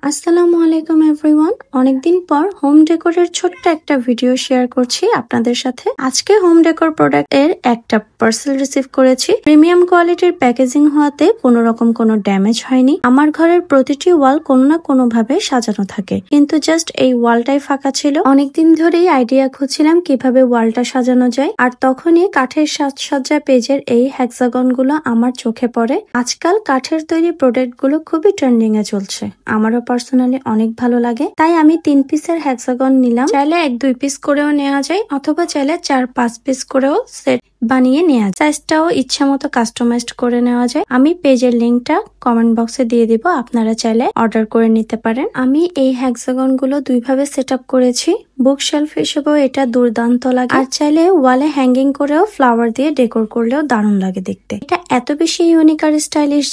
আসসালামু আলাইকুম এভরিওয়ান। অনেকদিন পর হোম ডেকোরের ছোট্ট একটা ভিডিও শেয়ার করছি আপনাদের সাথে। আজকে হোম ডেকোর প্রোডাক্ট এর একটা পার্সেল রিসিভ করেছি। প্রিমিয়াম কোয়ালিটির প্যাকেজিং হওয়াতে কোনো রকম কোনো ড্যামেজ হয়নি। আমার ঘরের প্রতিটি ওয়াল কোনো না কোনো ভাবে সাজানো থাকে, কিন্তু জাস্ট এই ওয়ালটাই ফাঁকা ছিল। অনেকদিন ধরেই আইডিয়া খুঁজছিলাম কিভাবে ওয়ালটা সাজানো যায়, আর তখনই কাঠের সাজসজ্জা পেজের এই হেক্সাগন গুলো আমার চোখে পড়ে। আজকাল কাঠের তৈরি প্রোডাক্ট গুলো খুবই ট্রেন্ডিং এ চলছে, আমারও পার্সোনালি অনেক ভালো লাগে। তাই আমি 3 পিসের হেক্সাগন নিলাম। চাইলে 1-2 পিস করেও নেওয়া যায়, অথবা চাইলে 4-5 পিস করেও সেট বানিয়ে নেওয়া যায়। সাইজটাও ইচ্ছা মতো কাস্টমাইজড করে নেওয়া যায়। আমি পেজের লিঙ্কটা কমেন্ট বক্সে দিয়ে দিব, আপনারা চাইলে অর্ডার করে নিতে পারেন। আমি এই হেক্সাগন গুলো দুইভাবে সেট আপ করেছি। বুক শেলফ হিসেবেও এটা দুর্দান্ত লাগে, আর চাইলে ওয়ালে হ্যাঙ্গিং করেও ফ্লাওয়ার দিয়ে ডেকোর করলেও দারুণ লাগে দেখতে। এটা এত বেশি ইউনিক আর স্টাইলিশ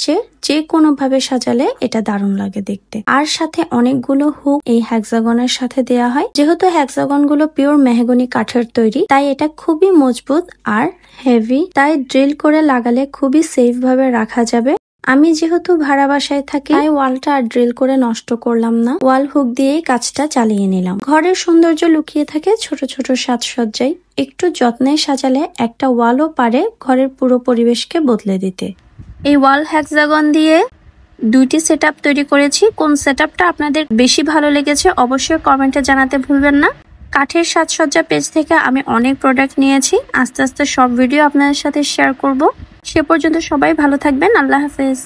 যে কোনো ভাবে সাজালে এটা দারুণ লাগে দেখতে। আর সাথে অনেকগুলো হুক এই হেক্সাগনের সাথে দেয়া হয়। যেহেতু হেক্সাগন গুলো পিওর মেহগনি কাঠের তৈরি, তাই এটা খুবই মজবুত আর হেভি, তাই ড্রিল করে লাগালে খুবই সেফ ভাবে রাখা যাবে। আমি যেহেতু ভাড়া বাসায় থাকি, তাই ওয়ালটা আর ড্রিল করে নষ্ট করলাম না, ওয়াল হুক দিয়েই কাজটা চালিয়ে নিলাম। ঘরের সৌন্দর্য লুকিয়ে থাকে ছোট ছোট সাজসজ্জায়। একটু যত্নে সাজালে একটা ওয়ালও পারে ঘরের পুরো পরিবেশকে বদলে দিতে। এই ওয়াল হেক্সাগন দিয়ে 2টি সেটআপ তৈরি করেছি। কোন সেটআপটা আপনাদের বেশি ভালো লেগেছে অবশ্যই কমেন্টে জানাতে ভুলবেন না। কাঠের সাজসজ্জা পেজ থেকে আমি অনেক প্রোডাক্ট নিয়েছি, আস্তে আস্তে সব ভিডিও আপনাদের সাথে শেয়ার করব। সে পর্যন্ত সবাই ভালো থাকবেন। আল্লাহ হাফেজ।